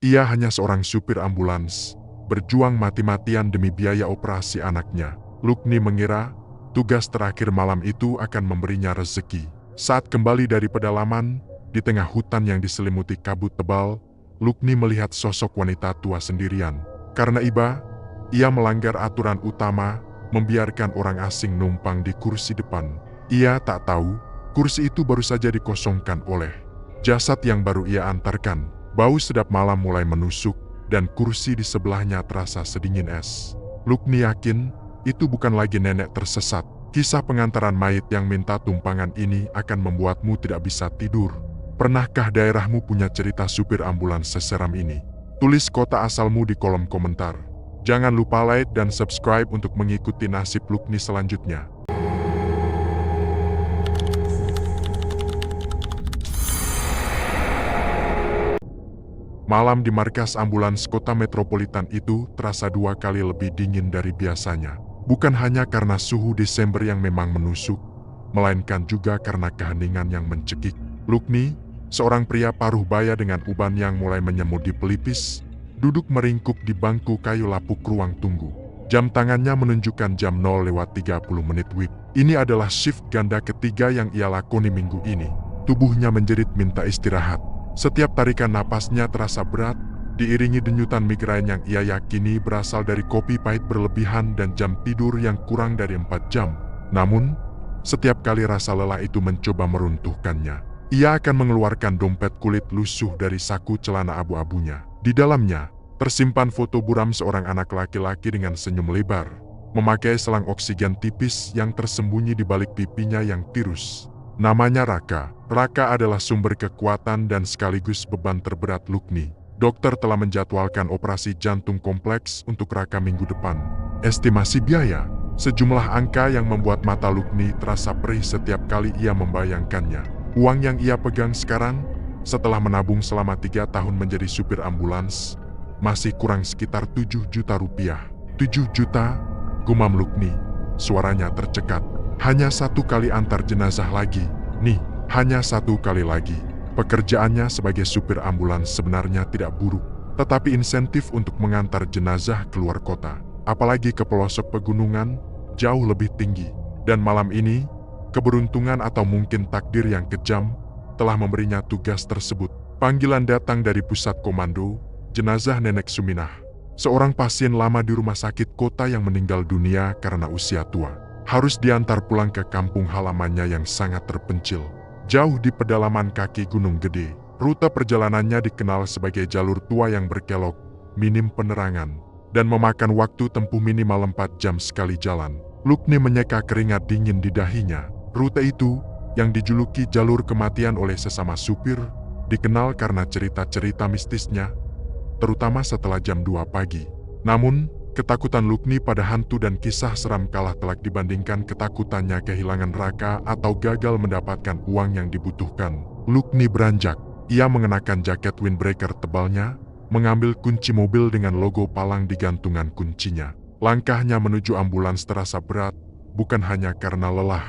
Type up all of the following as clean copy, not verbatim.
Ia hanya seorang supir ambulans, berjuang mati-matian demi biaya operasi anaknya. Lukni mengira tugas terakhir malam itu akan memberinya rezeki. Saat kembali dari pedalaman, di tengah hutan yang diselimuti kabut tebal, Lukni melihat sosok wanita tua sendirian. Karena iba, ia melanggar aturan utama, membiarkan orang asing numpang di kursi depan. Ia tak tahu, kursi itu baru saja dikosongkan oleh jasad yang baru ia antarkan. Bau sedap malam mulai menusuk, dan kursi di sebelahnya terasa sedingin es. Lukni yakin, itu bukan lagi nenek tersesat. Kisah pengantaran mayit yang minta tumpangan ini akan membuatmu tidak bisa tidur. Pernahkah daerahmu punya cerita supir ambulans seseram ini? Tulis kota asalmu di kolom komentar. Jangan lupa like dan subscribe untuk mengikuti nasib Lukni selanjutnya. Malam di markas ambulans kota metropolitan itu terasa 2 kali lebih dingin dari biasanya. Bukan hanya karena suhu Desember yang memang menusuk, melainkan juga karena keheningan yang mencekik. Lukni, seorang pria paruh baya dengan uban yang mulai menyemut di pelipis, duduk meringkuk di bangku kayu lapuk ruang tunggu. Jam tangannya menunjukkan jam 0:30 WIB. Ini adalah shift ganda ketiga yang ia lakoni minggu ini. Tubuhnya menjerit minta istirahat. Setiap tarikan napasnya terasa berat, diiringi denyutan migrain yang ia yakini berasal dari kopi pahit berlebihan dan jam tidur yang kurang dari 4 jam. Namun, setiap kali rasa lelah itu mencoba meruntuhkannya, ia akan mengeluarkan dompet kulit lusuh dari saku celana abu-abunya. Di dalamnya, tersimpan foto buram seorang anak laki-laki dengan senyum lebar, memakai selang oksigen tipis yang tersembunyi di balik pipinya yang tirus. Namanya Raka. Raka adalah sumber kekuatan dan sekaligus beban terberat Lukni. Dokter telah menjadwalkan operasi jantung kompleks untuk Raka minggu depan. Estimasi biaya, sejumlah angka yang membuat mata Lukni terasa perih setiap kali ia membayangkannya. Uang yang ia pegang sekarang, setelah menabung selama 3 tahun menjadi supir ambulans, masih kurang sekitar 7 juta rupiah. 7 juta, gumam Lukni. Suaranya tercekat. Hanya 1 kali antar jenazah lagi. Nih, hanya 1 kali lagi. Pekerjaannya sebagai supir ambulans sebenarnya tidak buruk, tetapi insentif untuk mengantar jenazah keluar kota, apalagi ke pelosok pegunungan, jauh lebih tinggi. Dan malam ini, keberuntungan atau mungkin takdir yang kejam telah memberinya tugas tersebut. Panggilan datang dari pusat komando, jenazah Nenek Suminah, seorang pasien lama di rumah sakit kota yang meninggal dunia karena usia tua, harus diantar pulang ke kampung halamannya yang sangat terpencil, jauh di pedalaman kaki Gunung Gede. Rute perjalanannya dikenal sebagai jalur tua yang berkelok, minim penerangan, dan memakan waktu tempuh minimal 4 jam sekali jalan. Lukni menyeka keringat dingin di dahinya. Rute itu, yang dijuluki jalur kematian oleh sesama supir, dikenal karena cerita-cerita mistisnya, terutama setelah jam 2 pagi. Namun, ketakutan Lukni pada hantu dan kisah seram kalah telak dibandingkan ketakutannya kehilangan Raka atau gagal mendapatkan uang yang dibutuhkan. Lukni beranjak. Ia mengenakan jaket windbreaker tebalnya, mengambil kunci mobil dengan logo palang di gantungan kuncinya. Langkahnya menuju ambulans terasa berat, bukan hanya karena lelah,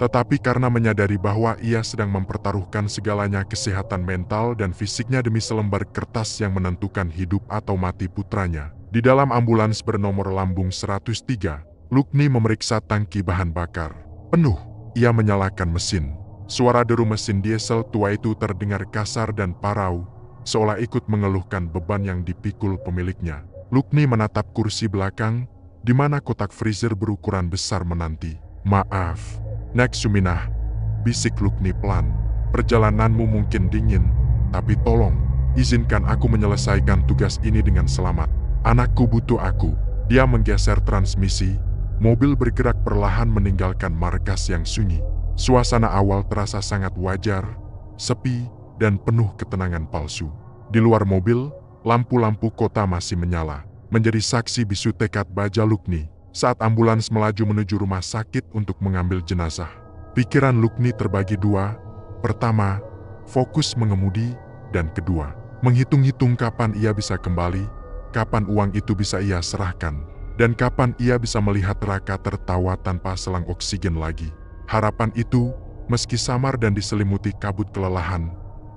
tetapi karena menyadari bahwa ia sedang mempertaruhkan segalanya, kesehatan mental dan fisiknya demi selembar kertas yang menentukan hidup atau mati putranya. Di dalam ambulans bernomor lambung 103, Lukni memeriksa tangki bahan bakar. Penuh, ia menyalakan mesin. Suara deru mesin diesel tua itu terdengar kasar dan parau, seolah ikut mengeluhkan beban yang dipikul pemiliknya. Lukni menatap kursi belakang, di mana kotak freezer berukuran besar menanti. "Maaf, Nek Suminah," bisik Lukni pelan. "Perjalananmu mungkin dingin, tapi tolong, izinkan aku menyelesaikan tugas ini dengan selamat. Anakku butuh aku." Dia menggeser transmisi, mobil bergerak perlahan meninggalkan markas yang sunyi. Suasana awal terasa sangat wajar, sepi, dan penuh ketenangan palsu. Di luar mobil, lampu-lampu kota masih menyala, menjadi saksi bisu tekad baja Lukni saat ambulans melaju menuju rumah sakit untuk mengambil jenazah. Pikiran Lukni terbagi 2, pertama, fokus mengemudi, dan kedua, menghitung-hitung kapan ia bisa kembali, kapan uang itu bisa ia serahkan, dan kapan ia bisa melihat Raka tertawa tanpa selang oksigen lagi. Harapan itu, meski samar dan diselimuti kabut kelelahan,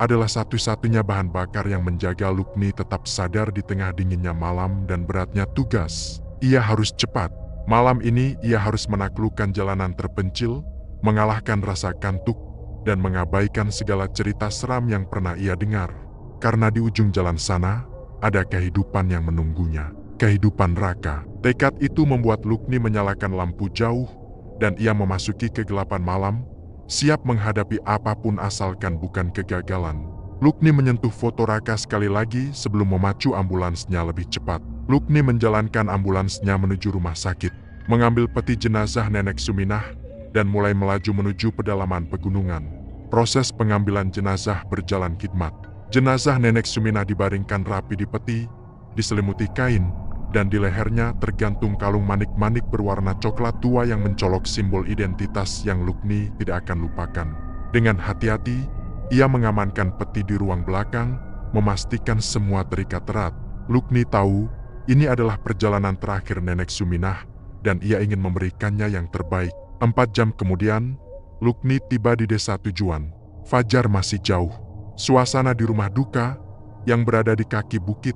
adalah satu-satunya bahan bakar yang menjaga Lukni tetap sadar di tengah dinginnya malam dan beratnya tugas. Ia harus cepat. Malam ini ia harus menaklukkan jalanan terpencil, mengalahkan rasa kantuk, dan mengabaikan segala cerita seram yang pernah ia dengar. Karena di ujung jalan sana, ada kehidupan yang menunggunya. Kehidupan Raka. Tekad itu membuat Lukni menyalakan lampu jauh, dan ia memasuki kegelapan malam, siap menghadapi apapun asalkan bukan kegagalan. Lukni menyentuh foto Raka sekali lagi sebelum memacu ambulansnya lebih cepat. Lukni menjalankan ambulansnya menuju rumah sakit, mengambil peti jenazah Nenek Suminah, dan mulai melaju menuju pedalaman pegunungan. Proses pengambilan jenazah berjalan khidmat. Jenazah Nenek Suminah dibaringkan rapi di peti, diselimuti kain, dan di lehernya tergantung kalung manik-manik berwarna coklat tua yang mencolok simbol identitas yang Lukni tidak akan lupakan. Dengan hati-hati, ia mengamankan peti di ruang belakang, memastikan semua terikat erat. Lukni tahu, ini adalah perjalanan terakhir Nenek Suminah, dan ia ingin memberikannya yang terbaik. 4 jam kemudian, Lukni tiba di desa tujuan. Fajar masih jauh. Suasana di rumah duka, yang berada di kaki bukit,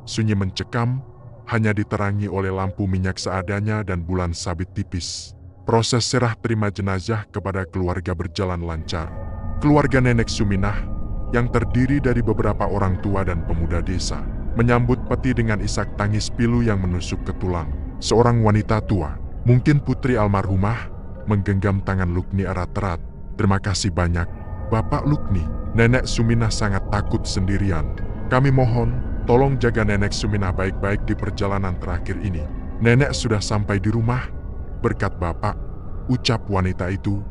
sunyi mencekam, hanya diterangi oleh lampu minyak seadanya dan bulan sabit tipis. Proses serah terima jenazah kepada keluarga berjalan lancar. Keluarga Nenek Suminah, yang terdiri dari beberapa orang tua dan pemuda desa, menyambut peti dengan isak tangis pilu yang menusuk ke tulang. Seorang wanita tua, mungkin putri almarhumah, menggenggam tangan Lukni erat-erat. "Terima kasih banyak, Bapak Lukni." Nenek Suminah sangat takut sendirian. "Kami mohon, tolong jaga Nenek Suminah baik-baik di perjalanan terakhir ini. Nenek sudah sampai di rumah, berkat Bapak," ucap wanita itu,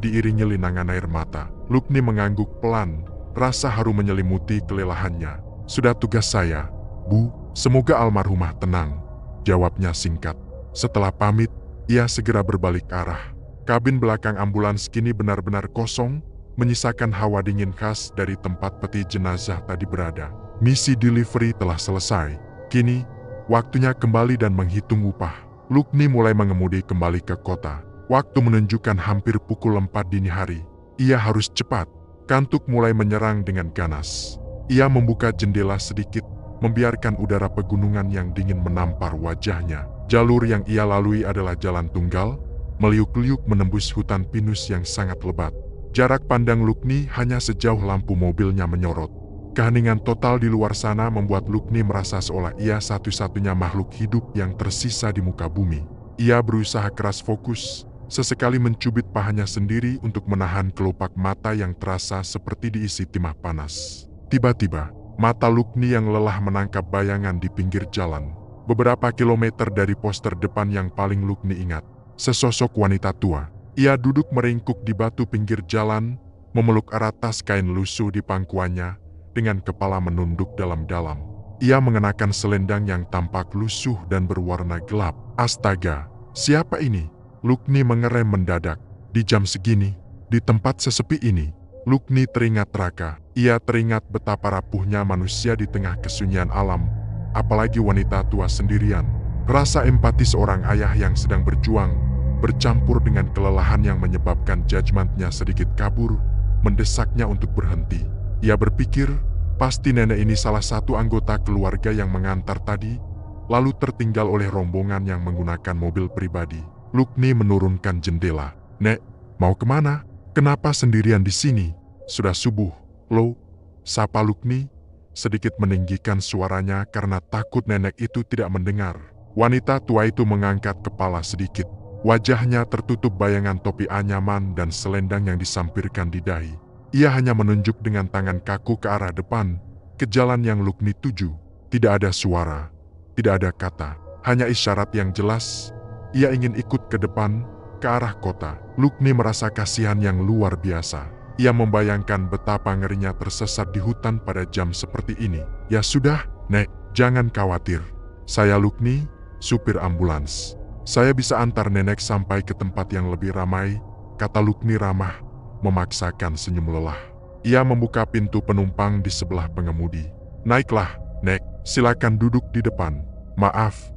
diiringi linangan air mata. Lukni mengangguk pelan, rasa haru menyelimuti kelelahannya. "Sudah tugas saya, Bu. Semoga almarhumah tenang," jawabnya singkat. Setelah pamit, ia segera berbalik arah. Kabin belakang ambulans kini benar-benar kosong, menyisakan hawa dingin khas dari tempat peti jenazah tadi berada. Misi delivery telah selesai. Kini, waktunya kembali dan menghitung upah. Lukni mulai mengemudi kembali ke kota. Waktu menunjukkan hampir pukul 4 dini hari. Ia harus cepat. Kantuk mulai menyerang dengan ganas. Ia membuka jendela sedikit, membiarkan udara pegunungan yang dingin menampar wajahnya. Jalur yang ia lalui adalah jalan tunggal, meliuk-liuk menembus hutan pinus yang sangat lebat. Jarak pandang Lukni hanya sejauh lampu mobilnya menyorot. Keheningan total di luar sana membuat Lukni merasa seolah ia satu-satunya makhluk hidup yang tersisa di muka bumi. Ia berusaha keras fokus, sesekali mencubit pahanya sendiri untuk menahan kelopak mata yang terasa seperti diisi timah panas. Tiba-tiba, mata Lukni yang lelah menangkap bayangan di pinggir jalan. Beberapa kilometer dari pos terdepan yang paling Lukni ingat, sesosok wanita tua. Ia duduk meringkuk di batu pinggir jalan, memeluk erat tas kain lusuh di pangkuannya, dengan kepala menunduk dalam-dalam. Ia mengenakan selendang yang tampak lusuh dan berwarna gelap. Astaga, siapa ini? Lukni mengerem mendadak. Di jam segini, di tempat sesepi ini, Lukni teringat Raka. Ia teringat betapa rapuhnya manusia di tengah kesunyian alam, apalagi wanita tua sendirian. Rasa empati seorang ayah yang sedang berjuang, bercampur dengan kelelahan yang menyebabkan judgementnya sedikit kabur, mendesaknya untuk berhenti. Ia berpikir, pasti nenek ini salah satu anggota keluarga yang mengantar tadi, lalu tertinggal oleh rombongan yang menggunakan mobil pribadi. Lukni menurunkan jendela. "Nek, mau kemana? Kenapa sendirian di sini? Sudah subuh, lo?" sapa Lukni, sedikit meninggikan suaranya karena takut nenek itu tidak mendengar. Wanita tua itu mengangkat kepala sedikit. Wajahnya tertutup bayangan topi anyaman dan selendang yang disampirkan di dahi. Ia hanya menunjuk dengan tangan kaku ke arah depan, ke jalan yang Lukni tuju. Tidak ada suara, tidak ada kata, hanya isyarat yang jelas. Ia ingin ikut ke depan, ke arah kota. Lukni merasa kasihan yang luar biasa. Ia membayangkan betapa ngerinya tersesat di hutan pada jam seperti ini. "Ya sudah, Nek, jangan khawatir. Saya Lukni, supir ambulans. Saya bisa antar nenek sampai ke tempat yang lebih ramai," kata Lukni ramah, memaksakan senyum lelah. Ia membuka pintu penumpang di sebelah pengemudi. "Naiklah, Nek, silakan duduk di depan. Maaf,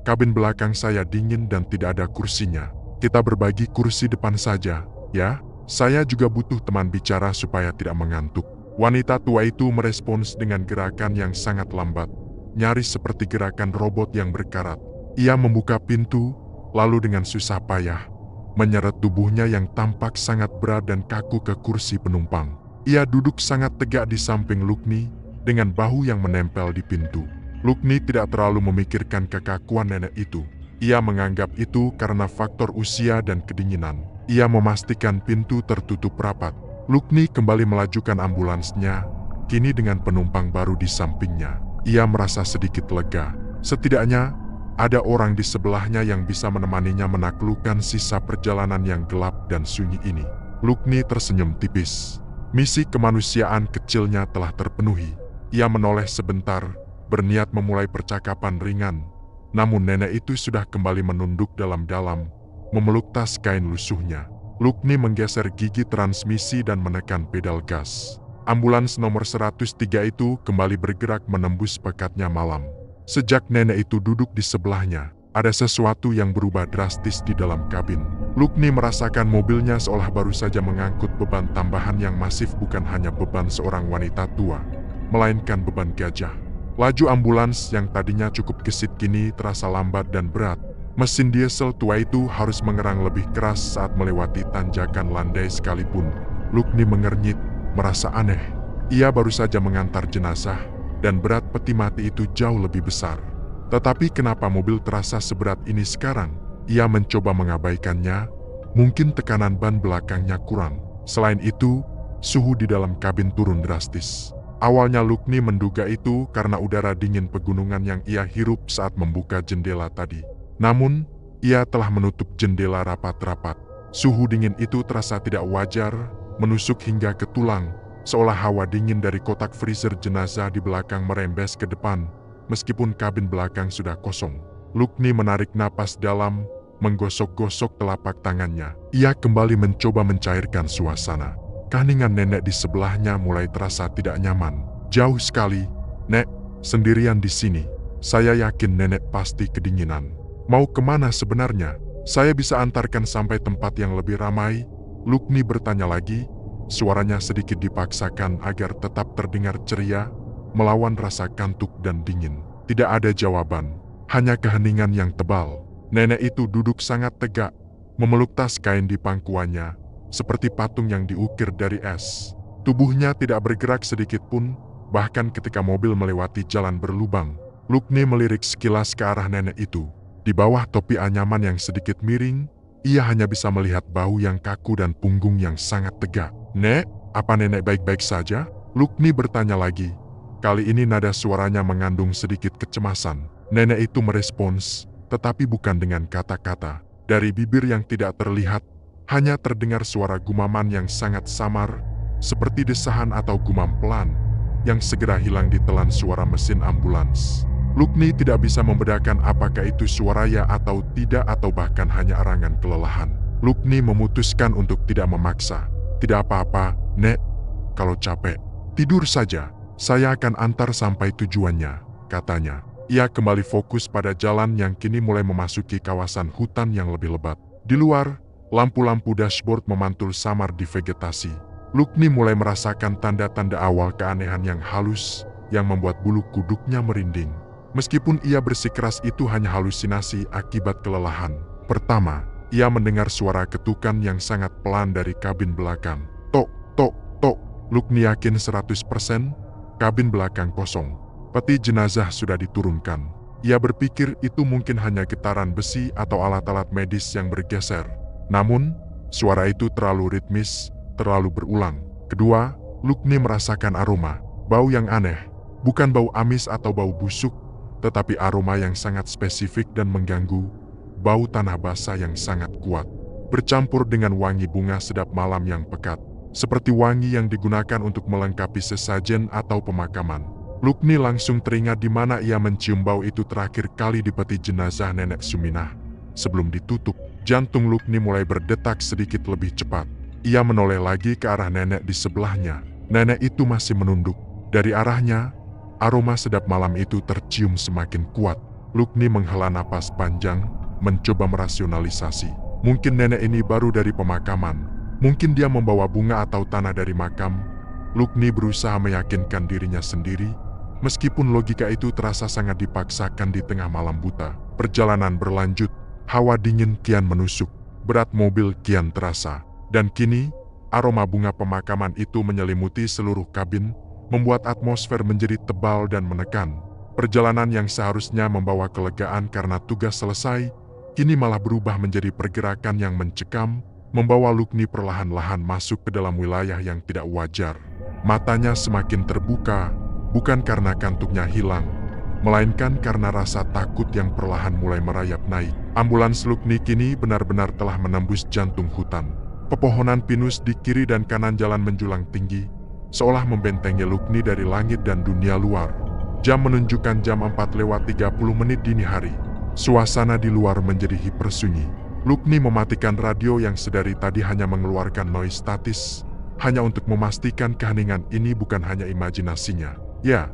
kabin belakang saya dingin dan tidak ada kursinya. Kita berbagi kursi depan saja, ya? Saya juga butuh teman bicara supaya tidak mengantuk." Wanita tua itu merespons dengan gerakan yang sangat lambat, nyaris seperti gerakan robot yang berkarat. Ia membuka pintu, lalu dengan susah payah, menyeret tubuhnya yang tampak sangat berat dan kaku ke kursi penumpang. Ia duduk sangat tegak di samping Lukni, dengan bahu yang menempel di pintu. Lukni tidak terlalu memikirkan kekakuan nenek itu. Ia menganggap itu karena faktor usia dan kedinginan. Ia memastikan pintu tertutup rapat. Lukni kembali melajukan ambulansnya, kini dengan penumpang baru di sampingnya. Ia merasa sedikit lega. Setidaknya, ada orang di sebelahnya yang bisa menemaninya menaklukkan sisa perjalanan yang gelap dan sunyi ini. Lukni tersenyum tipis. Misi kemanusiaan kecilnya telah terpenuhi. Ia menoleh sebentar, berniat memulai percakapan ringan. Namun nenek itu sudah kembali menunduk dalam-dalam, memeluk tas kain lusuhnya. Lukni menggeser gigi transmisi dan menekan pedal gas. Ambulans nomor 103 itu kembali bergerak menembus pekatnya malam. Sejak nenek itu duduk di sebelahnya, ada sesuatu yang berubah drastis di dalam kabin. Lukni merasakan mobilnya seolah baru saja mengangkut beban tambahan yang masif, bukan hanya beban seorang wanita tua, melainkan beban gajah. Laju ambulans yang tadinya cukup gesit kini terasa lambat dan berat. Mesin diesel tua itu harus mengerang lebih keras saat melewati tanjakan landai sekalipun. Lukni mengernyit, merasa aneh. Ia baru saja mengantar jenazah, dan berat peti mati itu jauh lebih besar. Tetapi kenapa mobil terasa seberat ini sekarang? Ia mencoba mengabaikannya, mungkin tekanan ban belakangnya kurang. Selain itu, suhu di dalam kabin turun drastis. Awalnya Lukni menduga itu karena udara dingin pegunungan yang ia hirup saat membuka jendela tadi. Namun, ia telah menutup jendela rapat-rapat. Suhu dingin itu terasa tidak wajar, menusuk hingga ke tulang, seolah hawa dingin dari kotak freezer jenazah di belakang merembes ke depan, meskipun kabin belakang sudah kosong. Lukni menarik napas dalam, menggosok-gosok telapak tangannya. Ia kembali mencoba mencairkan suasana. Keheningan nenek di sebelahnya mulai terasa tidak nyaman. Jauh sekali, Nek, sendirian di sini. Saya yakin nenek pasti kedinginan. Mau kemana sebenarnya? Saya bisa antarkan sampai tempat yang lebih ramai. Lukni bertanya lagi, suaranya sedikit dipaksakan agar tetap terdengar ceria, melawan rasa kantuk dan dingin. Tidak ada jawaban, hanya keheningan yang tebal. Nenek itu duduk sangat tegak, memeluk tas kain di pangkuannya, seperti patung yang diukir dari es. Tubuhnya tidak bergerak sedikit pun, bahkan ketika mobil melewati jalan berlubang. Lukni melirik sekilas ke arah nenek itu. Di bawah topi anyaman yang sedikit miring, ia hanya bisa melihat bahu yang kaku dan punggung yang sangat tegak. Nek, apa nenek baik-baik saja? Lukni bertanya lagi. Kali ini nada suaranya mengandung sedikit kecemasan. Nenek itu merespons, tetapi bukan dengan kata-kata. Dari bibir yang tidak terlihat, hanya terdengar suara gumaman yang sangat samar, seperti desahan atau gumam pelan, yang segera hilang ditelan suara mesin ambulans. Lukni tidak bisa membedakan apakah itu suara ya atau tidak, atau bahkan hanya arangan kelelahan. Lukni memutuskan untuk tidak memaksa. Tidak apa-apa, Nek. Kalau capek, tidur saja. Saya akan antar sampai tujuannya, katanya. Ia kembali fokus pada jalan yang kini mulai memasuki kawasan hutan yang lebih lebat. Di luar, lampu-lampu dashboard memantul samar di vegetasi. Lukni mulai merasakan tanda-tanda awal keanehan yang halus, yang membuat bulu kuduknya merinding. Meskipun ia bersikeras itu hanya halusinasi akibat kelelahan. Pertama, ia mendengar suara ketukan yang sangat pelan dari kabin belakang. Tok, tok, tok. Lukni yakin 100%, kabin belakang kosong. Peti jenazah sudah diturunkan. Ia berpikir itu mungkin hanya getaran besi atau alat-alat medis yang bergeser. Namun, suara itu terlalu ritmis, terlalu berulang. Kedua, Lukni merasakan aroma, bau yang aneh. Bukan bau amis atau bau busuk, tetapi aroma yang sangat spesifik dan mengganggu, bau tanah basah yang sangat kuat, bercampur dengan wangi bunga sedap malam yang pekat, seperti wangi yang digunakan untuk melengkapi sesajen atau pemakaman. Lukni langsung teringat di mana ia mencium bau itu terakhir kali di peti jenazah nenek Suminah. Sebelum ditutup, jantung Lukni mulai berdetak sedikit lebih cepat. Ia menoleh lagi ke arah nenek di sebelahnya. Nenek itu masih menunduk. Dari arahnya, aroma sedap malam itu tercium semakin kuat. Lukni menghela napas panjang, mencoba merasionalisasi. Mungkin nenek ini baru dari pemakaman. Mungkin dia membawa bunga atau tanah dari makam, Lukni berusaha meyakinkan dirinya sendiri, meskipun logika itu terasa sangat dipaksakan di tengah malam buta. Perjalanan berlanjut, hawa dingin kian menusuk, berat mobil kian terasa, dan kini aroma bunga pemakaman itu menyelimuti seluruh kabin, membuat atmosfer menjadi tebal dan menekan. Perjalanan yang seharusnya membawa kelegaan karena tugas selesai, kini malah berubah menjadi pergerakan yang mencekam, membawa Lukni perlahan-lahan masuk ke dalam wilayah yang tidak wajar. Matanya semakin terbuka, bukan karena kantuknya hilang, melainkan karena rasa takut yang perlahan mulai merayap naik. Ambulans Lukni kini benar-benar telah menembus jantung hutan. Pepohonan pinus di kiri dan kanan jalan menjulang tinggi, seolah membentengi Lukni dari langit dan dunia luar. Jam menunjukkan jam 4:30 dini hari. Suasana di luar menjadi hipersunyi. Lukni mematikan radio yang sedari tadi hanya mengeluarkan noise statis, hanya untuk memastikan keheningan ini bukan hanya imajinasinya. Ya,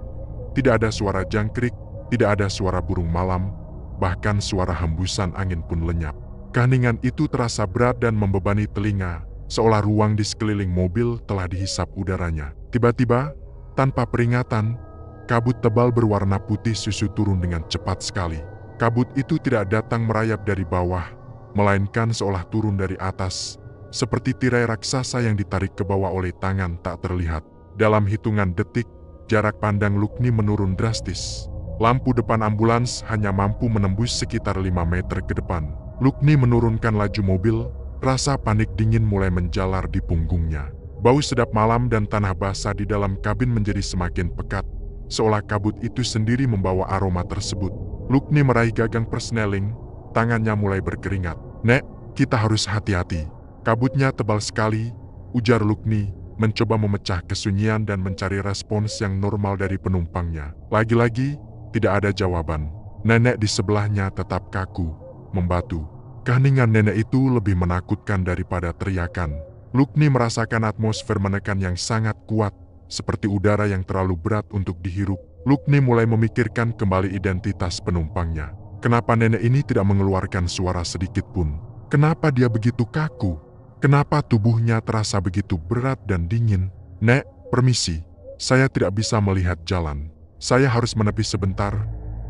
tidak ada suara jangkrik, tidak ada suara burung malam, bahkan suara hembusan angin pun lenyap. Keheningan itu terasa berat dan membebani telinga, seolah ruang di sekeliling mobil telah dihisap udaranya. Tiba-tiba, tanpa peringatan, kabut tebal berwarna putih susu turun dengan cepat sekali. Kabut itu tidak datang merayap dari bawah, melainkan seolah turun dari atas, seperti tirai raksasa yang ditarik ke bawah oleh tangan tak terlihat. Dalam hitungan detik, jarak pandang Lukni menurun drastis. Lampu depan ambulans hanya mampu menembus sekitar 5 meter ke depan. Lukni menurunkan laju mobil, rasa panik dingin mulai menjalar di punggungnya. Bau sedap malam dan tanah basah di dalam kabin menjadi semakin pekat, seolah kabut itu sendiri membawa aroma tersebut. Lukni meraih gagang persneling, tangannya mulai berkeringat. "Nek, kita harus hati-hati. Kabutnya tebal sekali," ujar Lukni, mencoba memecah kesunyian dan mencari respons yang normal dari penumpangnya. Lagi-lagi, tidak ada jawaban. Nenek di sebelahnya tetap kaku, membatu. Keheningan nenek itu lebih menakutkan daripada teriakan. Lukni merasakan atmosfer menekan yang sangat kuat, seperti udara yang terlalu berat untuk dihirup. Lukni mulai memikirkan kembali identitas penumpangnya. Kenapa nenek ini tidak mengeluarkan suara sedikit pun? Kenapa dia begitu kaku? Kenapa tubuhnya terasa begitu berat dan dingin? "Nek, permisi. Saya tidak bisa melihat jalan. Saya harus menepi sebentar,"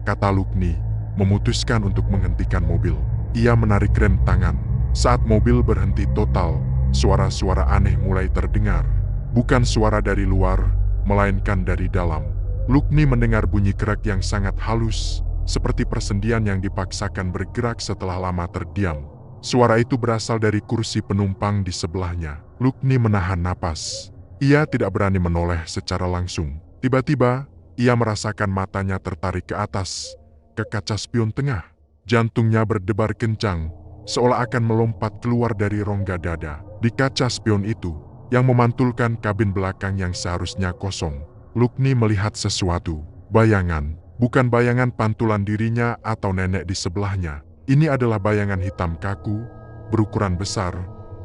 kata Lukni, memutuskan untuk menghentikan mobil. Ia menarik rem tangan. Saat mobil berhenti total, suara-suara aneh mulai terdengar. Bukan suara dari luar, melainkan dari dalam. Lukni mendengar bunyi kerak yang sangat halus, seperti persendian yang dipaksakan bergerak setelah lama terdiam. Suara itu berasal dari kursi penumpang di sebelahnya. Lukni menahan napas. Ia tidak berani menoleh secara langsung. Tiba-tiba, ia merasakan matanya tertarik ke atas, ke kaca spion tengah. Jantungnya berdebar kencang, seolah akan melompat keluar dari rongga dada. Di kaca spion itu, yang memantulkan kabin belakang yang seharusnya kosong, Lukni melihat sesuatu. Bayangan, bukan bayangan pantulan dirinya atau nenek di sebelahnya. Ini adalah bayangan hitam kaku, berukuran besar,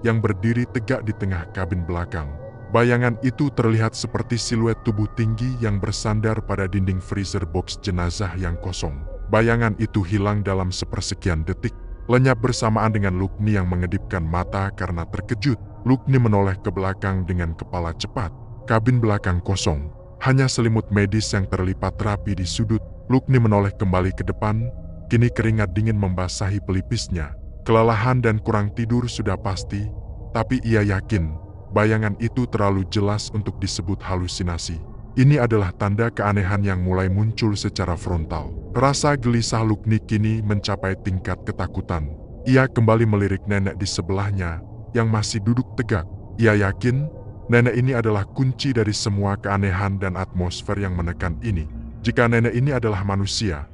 yang berdiri tegak di tengah kabin belakang. Bayangan itu terlihat seperti siluet tubuh tinggi yang bersandar pada dinding freezer box jenazah yang kosong. Bayangan itu hilang dalam sepersekian detik, lenyap bersamaan dengan Lukni yang mengedipkan mata karena terkejut. Lukni menoleh ke belakang dengan kepala cepat. Kabin belakang kosong, hanya selimut medis yang terlipat rapi di sudut. Lukni menoleh kembali ke depan, kini keringat dingin membasahi pelipisnya. Kelelahan dan kurang tidur sudah pasti, tapi ia yakin bayangan itu terlalu jelas untuk disebut halusinasi. Ini adalah tanda keanehan yang mulai muncul secara frontal. Rasa gelisah Lukni kini mencapai tingkat ketakutan. Ia kembali melirik nenek di sebelahnya yang masih duduk tegak. Ia yakin nenek ini adalah kunci dari semua keanehan dan atmosfer yang menekan ini. Jika nenek ini adalah manusia,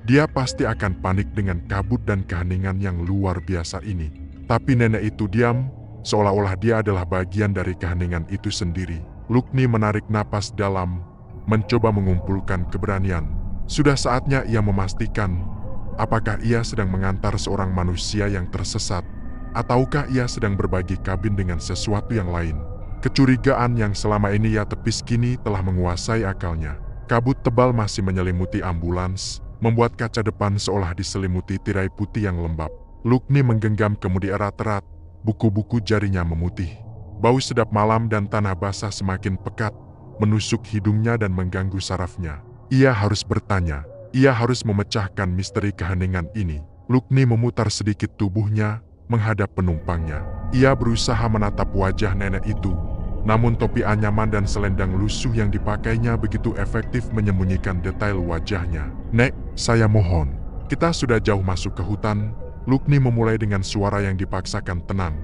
dia pasti akan panik dengan kabut dan keheningan yang luar biasa ini. Tapi nenek itu diam, seolah-olah dia adalah bagian dari keheningan itu sendiri. Lukni menarik napas dalam, mencoba mengumpulkan keberanian. Sudah saatnya ia memastikan, apakah ia sedang mengantar seorang manusia yang tersesat, ataukah ia sedang berbagi kabin dengan sesuatu yang lain. Kecurigaan yang selama ini ia tepis kini telah menguasai akalnya. Kabut tebal masih menyelimuti ambulans, membuat kaca depan seolah diselimuti tirai putih yang lembab. Lukni menggenggam kemudi erat-erat, buku-buku jarinya memutih. Bau sedap malam dan tanah basah semakin pekat, menusuk hidungnya dan mengganggu sarafnya. Ia harus bertanya, ia harus memecahkan misteri keheningan ini. Lukni memutar sedikit tubuhnya, menghadap penumpangnya. Ia berusaha menatap wajah nenek itu, namun topi anyaman dan selendang lusuh yang dipakainya begitu efektif menyembunyikan detail wajahnya. "Nek, saya mohon." "Kita sudah jauh masuk ke hutan." Lukni memulai dengan suara yang dipaksakan tenang,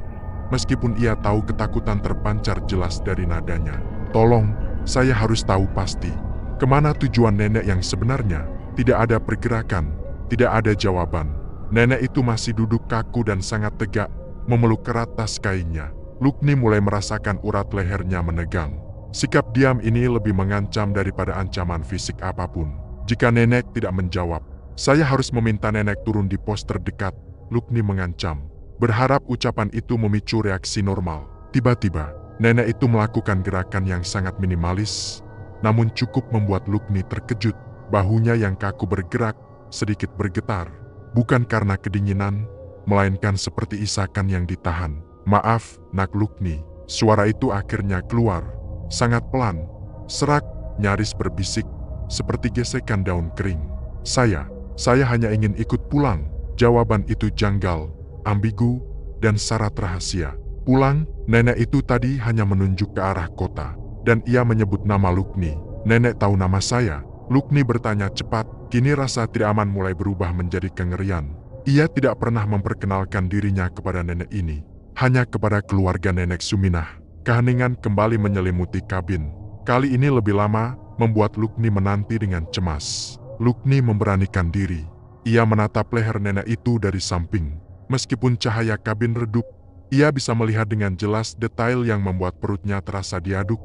meskipun ia tahu ketakutan terpancar jelas dari nadanya. "Tolong, saya harus tahu pasti. Kemana tujuan nenek yang sebenarnya?" Tidak ada pergerakan, tidak ada jawaban. Nenek itu masih duduk kaku dan sangat tegak, memeluk erat tas kainnya. Lukni mulai merasakan urat lehernya menegang. Sikap diam ini lebih mengancam daripada ancaman fisik apapun. Jika nenek tidak menjawab, saya harus meminta nenek turun di pos terdekat. Lukni mengancam, berharap ucapan itu memicu reaksi normal. Tiba-tiba, nenek itu melakukan gerakan yang sangat minimalis, namun cukup membuat Lukni terkejut. Bahunya yang kaku bergerak, sedikit bergetar. Bukan karena kedinginan, melainkan seperti isakan yang ditahan. "Maaf, Nak Lukni." Suara itu akhirnya keluar. Sangat pelan, serak, nyaris berbisik, seperti gesekan daun kering. Saya hanya ingin ikut pulang." Jawaban itu janggal, ambigu, dan syarat rahasia. "Pulang?" Nenek itu tadi hanya menunjuk ke arah kota, dan ia menyebut nama Lukni. "Nenek tahu nama saya?" Lukni bertanya cepat, kini rasa tidak aman mulai berubah menjadi kengerian. Ia tidak pernah memperkenalkan dirinya kepada nenek ini, hanya kepada keluarga nenek Suminah. Keheningan kembali menyelimuti kabin. Kali ini lebih lama, membuat Lukni menanti dengan cemas. Lukni memberanikan diri. Ia menatap leher nenek itu dari samping. Meskipun cahaya kabin redup, ia bisa melihat dengan jelas detail yang membuat perutnya terasa diaduk.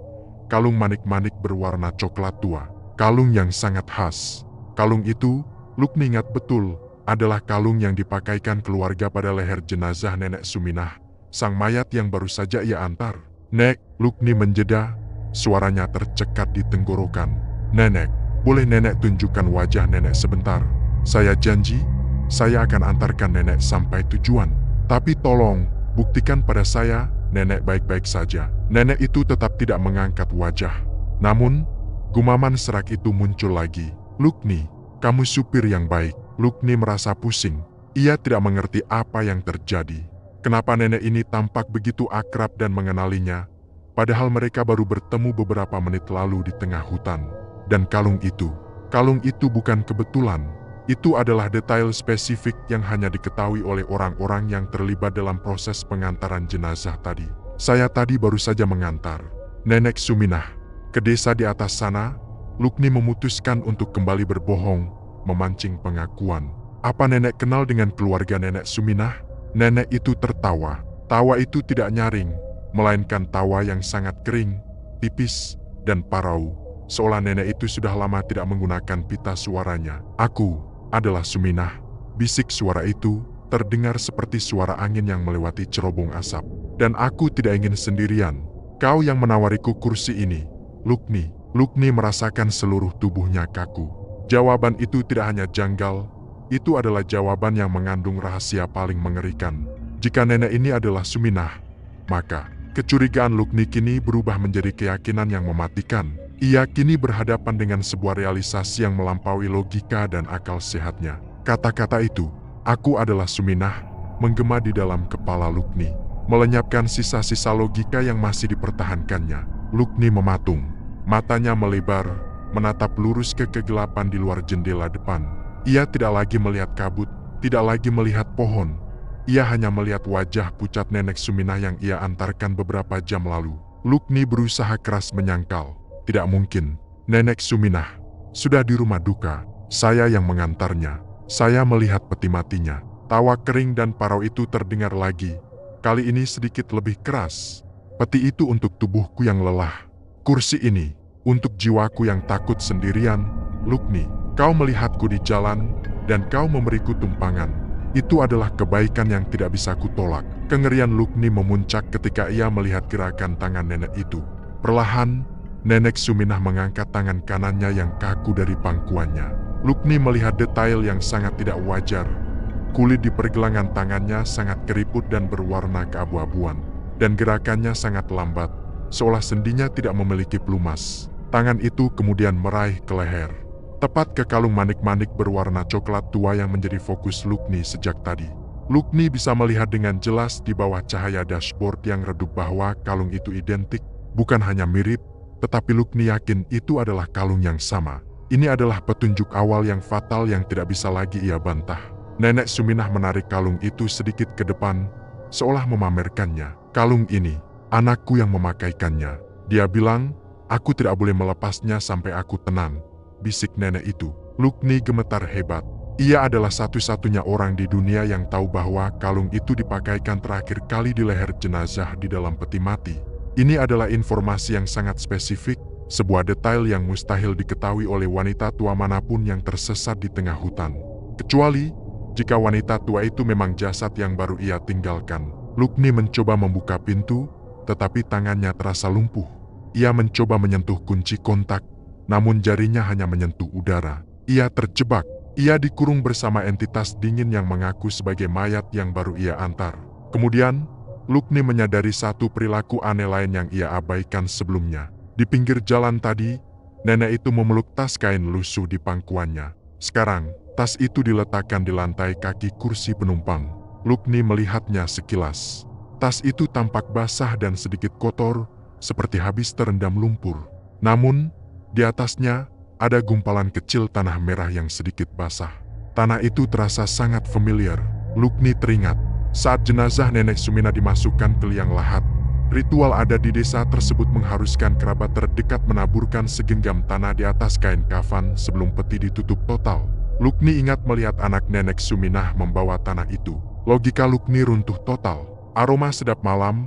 Kalung manik-manik berwarna coklat tua. Kalung yang sangat khas. Kalung itu, Lukni ingat betul, adalah kalung yang dipakaikan keluarga pada leher jenazah nenek Suminah, sang mayat yang baru saja ia antar. "Nek," Lukni menjeda, suaranya tercekat di tenggorokan. "Nenek, boleh nenek tunjukkan wajah nenek sebentar? Saya janji, saya akan antarkan nenek sampai tujuan. Tapi tolong, buktikan pada saya, nenek baik-baik saja." Nenek itu tetap tidak mengangkat wajah. Namun, gumaman serak itu muncul lagi. "Lukni, kamu supir yang baik." Lukni merasa pusing. Ia tidak mengerti apa yang terjadi. Kenapa nenek ini tampak begitu akrab dan mengenalinya, padahal mereka baru bertemu beberapa menit lalu di tengah hutan. Dan kalung itu bukan kebetulan. Itu adalah detail spesifik yang hanya diketahui oleh orang-orang yang terlibat dalam proses pengantaran jenazah tadi. "Saya tadi baru saja mengantar nenek Suminah ke desa di atas sana." Lukni memutuskan untuk kembali berbohong, memancing pengakuan. "Apa nenek kenal dengan keluarga nenek Suminah?" Nenek itu tertawa. Tawa itu tidak nyaring, melainkan tawa yang sangat kering, tipis, dan parau. Seolah nenek itu sudah lama tidak menggunakan pita suaranya. "Aku adalah Suminah." Bisik suara itu terdengar seperti suara angin yang melewati cerobong asap. "Dan aku tidak ingin sendirian. Kau yang menawariku kursi ini, Lukni." Lukni merasakan seluruh tubuhnya kaku. Jawaban itu tidak hanya janggal, itu adalah jawaban yang mengandung rahasia paling mengerikan. Jika nenek ini adalah Suminah, maka kecurigaan Lukni kini berubah menjadi keyakinan yang mematikan. Ia kini berhadapan dengan sebuah realisasi yang melampaui logika dan akal sehatnya. Kata-kata itu, "Aku adalah Suminah," menggema di dalam kepala Lukni, melenyapkan sisa-sisa logika yang masih dipertahankannya. Lukni mematung. Matanya melebar, menatap lurus ke kegelapan di luar jendela depan. Ia tidak lagi melihat kabut, tidak lagi melihat pohon. Ia hanya melihat wajah pucat nenek Suminah yang ia antarkan beberapa jam lalu. Lukni berusaha keras menyangkal. Tidak mungkin, nenek Suminah sudah di rumah duka. Saya yang mengantarnya. Saya melihat peti matinya. Tawa kering dan parau itu terdengar lagi. Kali ini sedikit lebih keras. "Peti itu untuk tubuhku yang lelah. Kursi ini untuk jiwaku yang takut sendirian. Lukni, kau melihatku di jalan dan kau memberiku tumpangan. Itu adalah kebaikan yang tidak bisa kutolak." Kengerian Lukni memuncak ketika ia melihat gerakan tangan nenek itu. Perlahan, nenek Suminah mengangkat tangan kanannya yang kaku dari pangkuannya. Lukni melihat detail yang sangat tidak wajar. Kulit di pergelangan tangannya sangat keriput dan berwarna keabu-abuan. dan gerakannya sangat lambat, seolah sendinya tidak memiliki pelumas. Tangan itu kemudian meraih ke leher, tepat ke kalung manik-manik berwarna coklat tua yang menjadi fokus Lukni sejak tadi. Lukni bisa melihat dengan jelas di bawah cahaya dashboard yang redup bahwa kalung itu identik, bukan hanya mirip, tetapi Lukni yakin itu adalah kalung yang sama. Ini adalah petunjuk awal yang fatal yang tidak bisa lagi ia bantah. Nenek Suminah menarik kalung itu sedikit ke depan, seolah memamerkannya. Kalung ini, anakku yang memakaikannya. Dia bilang, aku tidak boleh melepasnya sampai aku tenang, bisik nenek itu. Lukni gemetar hebat. Ia adalah satu-satunya orang di dunia yang tahu bahwa kalung itu dipakaikan terakhir kali di leher jenazah di dalam peti mati. Ini adalah informasi yang sangat spesifik, sebuah detail yang mustahil diketahui oleh wanita tua manapun yang tersesat di tengah hutan. Kecuali, jika wanita tua itu memang jasad yang baru ia tinggalkan. Lukni mencoba membuka pintu, tetapi tangannya terasa lumpuh. Ia mencoba menyentuh kunci kontak, namun jarinya hanya menyentuh udara. Ia terjebak. Ia dikurung bersama entitas dingin yang mengaku sebagai mayat yang baru ia antar. Kemudian, Lukni menyadari satu perilaku aneh lain yang ia abaikan sebelumnya. Di pinggir jalan tadi, nenek itu memeluk tas kain lusuh di pangkuannya. Sekarang, tas itu diletakkan di lantai kaki kursi penumpang. Lukni melihatnya sekilas. Tas itu tampak basah dan sedikit kotor, seperti habis terendam lumpur. Namun, di atasnya ada gumpalan kecil tanah merah yang sedikit basah. Tanah itu terasa sangat familiar. Lukni teringat, saat jenazah nenek Suminah dimasukkan ke liang lahat, ritual adat di desa tersebut mengharuskan kerabat terdekat menaburkan segenggam tanah di atas kain kafan sebelum peti ditutup total. Lukni ingat melihat anak nenek Suminah membawa tanah itu. Logika Lukni runtuh total. Aroma sedap malam,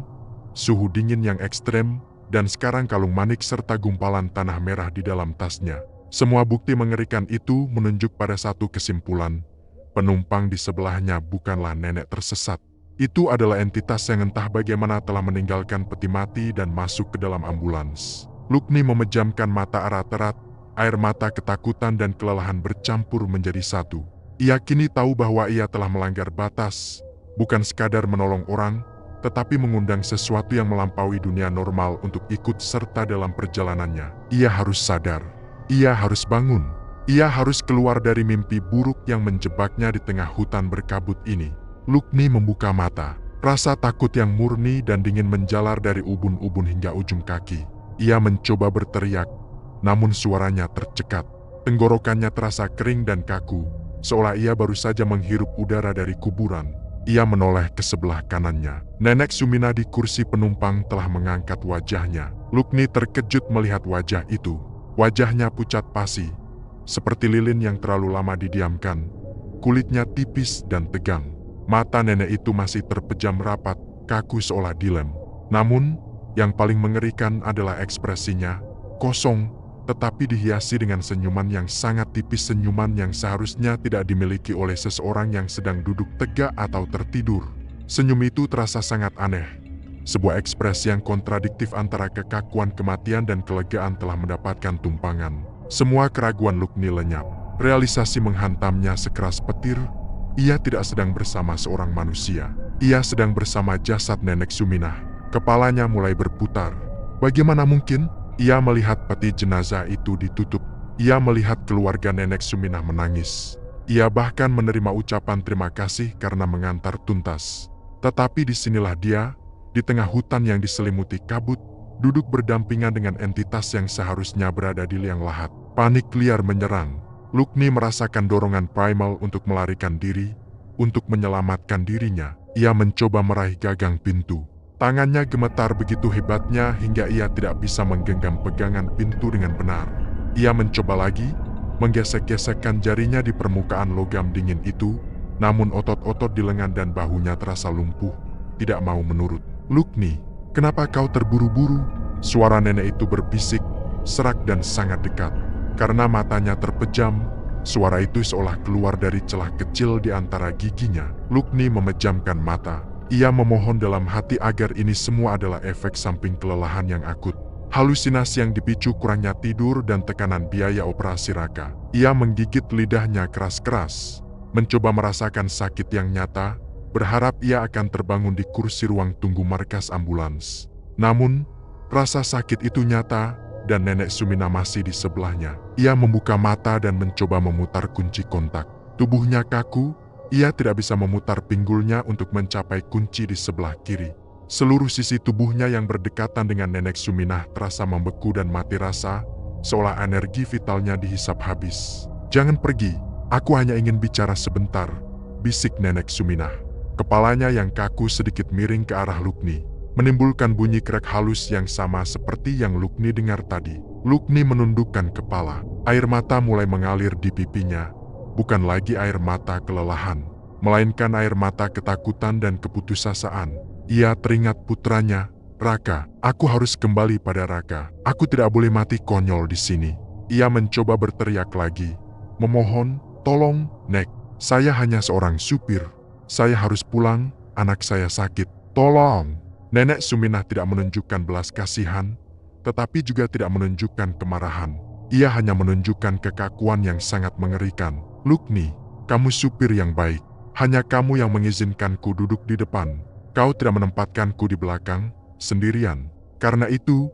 suhu dingin yang ekstrem, dan sekarang kalung manik serta gumpalan tanah merah di dalam tasnya. Semua bukti mengerikan itu menunjuk pada satu kesimpulan. Penumpang di sebelahnya bukanlah nenek tersesat. Itu adalah entitas yang entah bagaimana telah meninggalkan peti mati dan masuk ke dalam ambulans. Lukni memejamkan mata erat-erat, air mata ketakutan dan kelelahan bercampur menjadi satu. Ia kini tahu bahwa ia telah melanggar batas, bukan sekadar menolong orang, tetapi mengundang sesuatu yang melampaui dunia normal untuk ikut serta dalam perjalanannya. Ia harus sadar. Ia harus bangun. Ia harus keluar dari mimpi buruk yang menjebaknya di tengah hutan berkabut ini. Lukni membuka mata. Rasa takut yang murni dan dingin menjalar dari ubun-ubun hingga ujung kaki. Ia mencoba berteriak, namun suaranya tercekat. Tenggorokannya terasa kering dan kaku, seolah ia baru saja menghirup udara dari kuburan. Ia menoleh ke sebelah kanannya. Nenek Suminah di kursi penumpang telah mengangkat wajahnya. Lukni terkejut melihat wajah itu. Wajahnya pucat pasi, seperti lilin yang terlalu lama didiamkan. Kulitnya tipis dan tegang. Mata nenek itu masih terpejam rapat, kaku seolah dilem. Namun, yang paling mengerikan adalah ekspresinya, kosong, tetapi dihiasi dengan senyuman yang sangat tipis, senyuman yang seharusnya tidak dimiliki oleh seseorang yang sedang duduk tegak atau tertidur. Senyum itu terasa sangat aneh. Sebuah ekspresi yang kontradiktif antara kekakuan kematian dan kelegaan telah mendapatkan tumpangan. Semua keraguan Lukni lenyap. Realisasi menghantamnya sekeras petir. Ia tidak sedang bersama seorang manusia. Ia sedang bersama jasad nenek Suminah. Kepalanya mulai berputar. Bagaimana mungkin? Ia melihat peti jenazah itu ditutup. Ia melihat keluarga nenek Suminah menangis. Ia bahkan menerima ucapan terima kasih karena mengantar tuntas. Tetapi disinilah dia, di tengah hutan yang diselimuti kabut, duduk berdampingan dengan entitas yang seharusnya berada di liang lahat. Panik liar menyerang. Lukni merasakan dorongan primal untuk melarikan diri, untuk menyelamatkan dirinya. Ia mencoba meraih gagang pintu. Tangannya gemetar begitu hebatnya hingga ia tidak bisa menggenggam pegangan pintu dengan benar. Ia mencoba lagi, menggesek-gesekkan jarinya di permukaan logam dingin itu, namun otot-otot di lengan dan bahunya terasa lumpuh, tidak mau menurut. Lukni, kenapa kau terburu-buru? Suara nenek itu berbisik, serak dan sangat dekat. Karena matanya terpejam, suara itu seolah keluar dari celah kecil di antara giginya. Lukni memejamkan mata. Ia memohon dalam hati agar ini semua adalah efek samping kelelahan yang akut. Halusinasi yang dipicu kurangnya tidur dan tekanan biaya operasi raka. Ia menggigit lidahnya keras-keras, mencoba merasakan sakit yang nyata, berharap ia akan terbangun di kursi ruang tunggu markas ambulans. Namun, rasa sakit itu nyata dan Nenek Sumina masih di sebelahnya. Ia membuka mata dan mencoba memutar kunci kontak. Tubuhnya kaku, ia tidak bisa memutar pinggulnya untuk mencapai kunci di sebelah kiri. Seluruh sisi tubuhnya yang berdekatan dengan Nenek Suminah terasa membeku dan mati rasa, seolah energi vitalnya dihisap habis. "Jangan pergi, aku hanya ingin bicara sebentar," bisik Nenek Suminah. Kepalanya yang kaku sedikit miring ke arah Lukni, menimbulkan bunyi krek halus yang sama seperti yang Lukni dengar tadi. Lukni menundukkan kepala, air mata mulai mengalir di pipinya, bukan lagi air mata kelelahan, melainkan air mata ketakutan dan keputusasaan. Ia teringat putranya, "Raka, aku harus kembali pada Raka. Aku tidak boleh mati konyol di sini." Ia mencoba berteriak lagi, memohon, "Tolong, Nek, saya hanya seorang supir. Saya harus pulang, anak saya sakit. Tolong." Nenek Suminah tidak menunjukkan belas kasihan, tetapi juga tidak menunjukkan kemarahan. Ia hanya menunjukkan kekakuan yang sangat mengerikan. "Lukni, kamu supir yang baik. Hanya kamu yang mengizinkanku duduk di depan. Kau tidak menempatkanku di belakang, sendirian. Karena itu,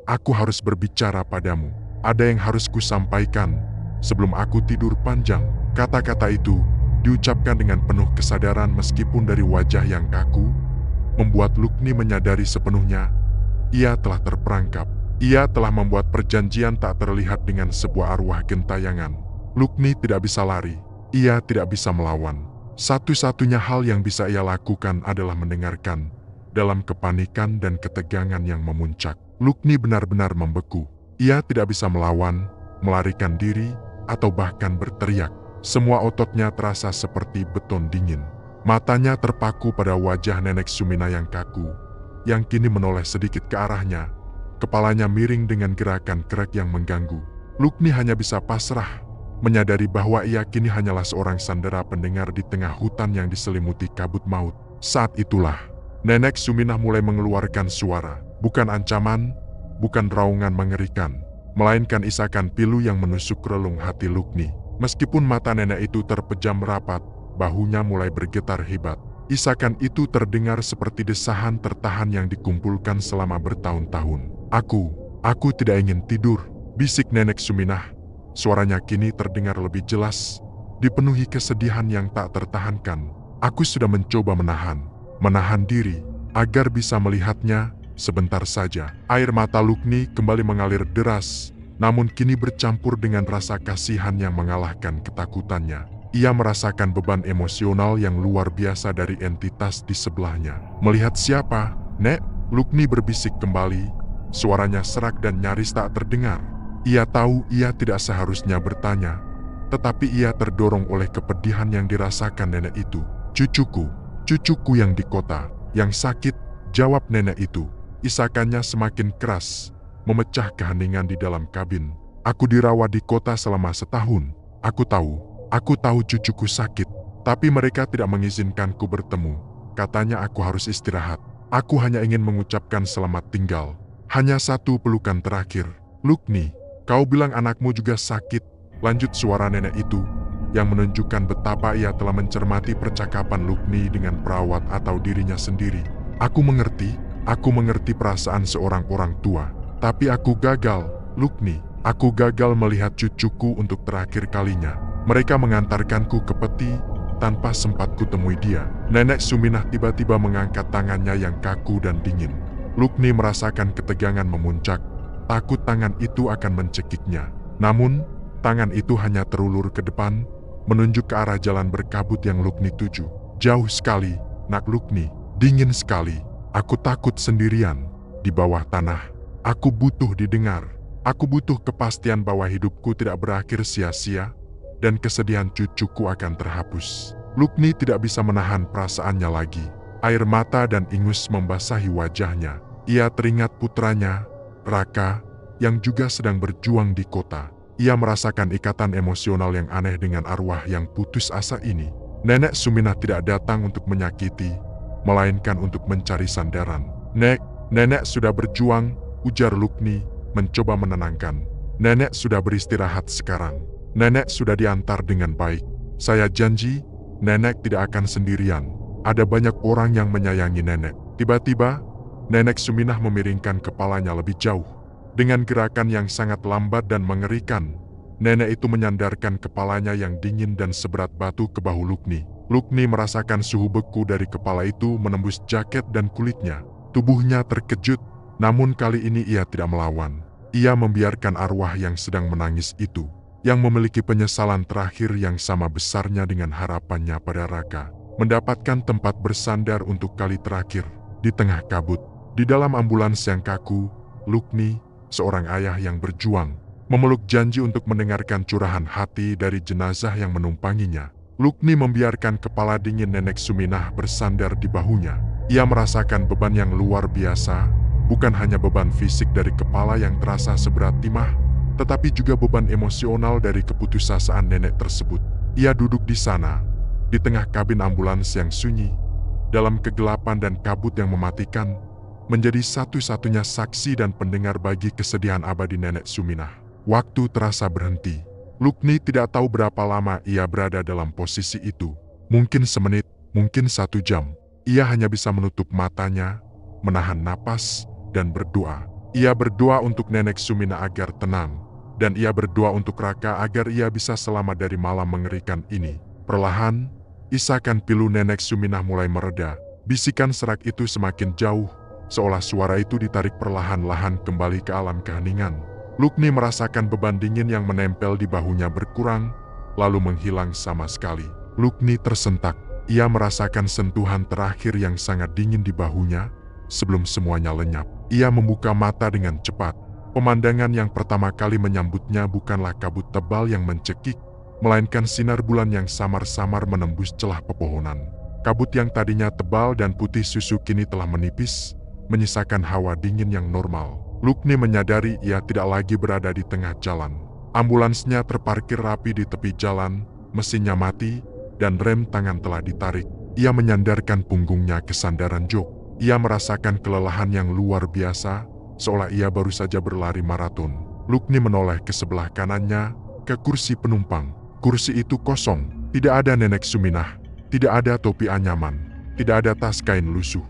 aku harus berbicara padamu. Ada yang harus kusampaikan sebelum aku tidur panjang." Kata-kata itu diucapkan dengan penuh kesadaran meskipun dari wajah yang kaku, membuat Lukni menyadari sepenuhnya ia telah terperangkap. Ia telah membuat perjanjian tak terlihat dengan sebuah arwah gentayangan. Lukni tidak bisa lari, ia tidak bisa melawan. Satu-satunya hal yang bisa ia lakukan adalah mendengarkan. Dalam kepanikan dan ketegangan yang memuncak, Lukni benar-benar membeku. Ia tidak bisa melawan, melarikan diri, atau bahkan berteriak. Semua ototnya terasa seperti beton dingin. Matanya terpaku pada wajah Nenek Sumina yang kaku, yang kini menoleh sedikit ke arahnya. Kepalanya miring dengan gerakan krek yang mengganggu. Lukni hanya bisa pasrah, menyadari bahwa ia kini hanyalah seorang sandera pendengar di tengah hutan yang diselimuti kabut maut. Saat itulah, Nenek Suminah mulai mengeluarkan suara, bukan ancaman, bukan raungan mengerikan, melainkan isakan pilu yang menusuk relung hati Lukni. Meskipun mata nenek itu terpejam rapat, bahunya mulai bergetar hebat. Isakan itu terdengar seperti desahan tertahan yang dikumpulkan selama bertahun-tahun. Aku tidak ingin tidur," bisik Nenek Suminah. Suaranya kini terdengar lebih jelas, dipenuhi kesedihan yang tak tertahankan. "Aku sudah mencoba menahan diri, agar bisa melihatnya sebentar saja." Air mata Lukni kembali mengalir deras, namun kini bercampur dengan rasa kasihan yang mengalahkan ketakutannya. Ia merasakan beban emosional yang luar biasa dari entitas di sebelahnya. "Melihat siapa, Nek?" Lukni berbisik kembali, suaranya serak dan nyaris tak terdengar. Ia tahu ia tidak seharusnya bertanya, tetapi ia terdorong oleh kepedihan yang dirasakan nenek itu. Cucuku yang di kota, yang sakit," jawab nenek itu. Isakannya semakin keras, memecah keheningan di dalam kabin. "Aku dirawat di kota selama setahun. Aku tahu cucuku sakit, tapi mereka tidak mengizinkanku bertemu. Katanya aku harus istirahat. Aku hanya ingin mengucapkan selamat tinggal. Hanya satu pelukan terakhir." "Lukni, kau bilang anakmu juga sakit," lanjut suara nenek itu, yang menunjukkan betapa ia telah mencermati percakapan Lukni dengan perawat atau dirinya sendiri. Aku mengerti perasaan seorang orang tua. Tapi aku gagal, Lukni. Aku gagal melihat cucuku untuk terakhir kalinya. Mereka mengantarkanku ke peti, tanpa sempat kutemui dia." Nenek Suminah tiba-tiba mengangkat tangannya yang kaku dan dingin. Lukni merasakan ketegangan memuncak, takut tangan itu akan mencekiknya. Namun, tangan itu hanya terulur ke depan, menunjuk ke arah jalan berkabut yang Lukni tuju. "Jauh sekali, Nak Lukni. Dingin sekali. Aku takut sendirian. Di bawah tanah. Aku butuh didengar. Aku butuh kepastian bahwa hidupku tidak berakhir sia-sia, dan kesedihan cucuku akan terhapus." Lukni tidak bisa menahan perasaannya lagi. Air mata dan ingus membasahi wajahnya. Ia teringat putranya, Raka, yang juga sedang berjuang di kota. Ia merasakan ikatan emosional yang aneh dengan arwah yang putus asa ini. Nenek Suminah tidak datang untuk menyakiti, melainkan untuk mencari sandaran. Nenek sudah berjuang," ujar Lukni, mencoba menenangkan. "Nenek sudah beristirahat sekarang. Nenek sudah diantar dengan baik. Saya janji, nenek tidak akan sendirian." Ada banyak orang yang menyayangi nenek. Tiba-tiba, Nenek Suminah memiringkan kepalanya lebih jauh. Dengan gerakan yang sangat lambat dan mengerikan, nenek itu menyandarkan kepalanya yang dingin dan seberat batu ke bahu Lukni. Lukni merasakan suhu beku dari kepala itu menembus jaket dan kulitnya. Tubuhnya terkejut, namun kali ini ia tidak melawan. Ia membiarkan arwah yang sedang menangis itu, yang memiliki penyesalan terakhir yang sama besarnya dengan harapannya pada Raka, mendapatkan tempat bersandar untuk kali terakhir. Di tengah kabut, di dalam ambulans yang kaku, Lukni, seorang ayah yang berjuang, memeluk janji untuk mendengarkan curahan hati dari jenazah yang menumpanginya. Lukni membiarkan kepala dingin Nenek Suminah bersandar di bahunya. Ia merasakan beban yang luar biasa, bukan hanya beban fisik dari kepala yang terasa seberat timah, tetapi juga beban emosional dari keputusasaan nenek tersebut. Ia duduk di sana, di tengah kabin ambulans yang sunyi, dalam kegelapan dan kabut yang mematikan, menjadi satu-satunya saksi dan pendengar bagi kesedihan abadi Nenek Suminah. Waktu terasa berhenti. Lukni tidak tahu berapa lama ia berada dalam posisi itu. Mungkin semenit, mungkin 1 jam. Ia hanya bisa menutup matanya, menahan napas, dan berdoa. Ia berdoa untuk Nenek Suminah agar tenang, dan ia berdoa untuk Raka agar ia bisa selamat dari malam mengerikan ini. Perlahan, isakan pilu Nenek Suminah mulai mereda. Bisikan serak itu semakin jauh, seolah suara itu ditarik perlahan-lahan kembali ke alam keheningan. Lukni merasakan beban dingin yang menempel di bahunya berkurang, lalu menghilang sama sekali. Lukni tersentak. Ia merasakan sentuhan terakhir yang sangat dingin di bahunya, sebelum semuanya lenyap. Ia membuka mata dengan cepat. Pemandangan yang pertama kali menyambutnya bukanlah kabut tebal yang mencekik, melainkan sinar bulan yang samar-samar menembus celah pepohonan. Kabut yang tadinya tebal dan putih susu kini telah menipis, menyisakan hawa dingin yang normal. Lukni menyadari ia tidak lagi berada di tengah jalan. Ambulansnya terparkir rapi di tepi jalan, mesinnya mati, dan rem tangan telah ditarik. Ia menyandarkan punggungnya ke sandaran jok. Ia merasakan kelelahan yang luar biasa, seolah ia baru saja berlari maraton. Lukni menoleh ke sebelah kanannya, ke kursi penumpang. Kursi itu kosong, tidak ada Nenek Suminah, tidak ada topi anyaman, tidak ada tas kain lusuh.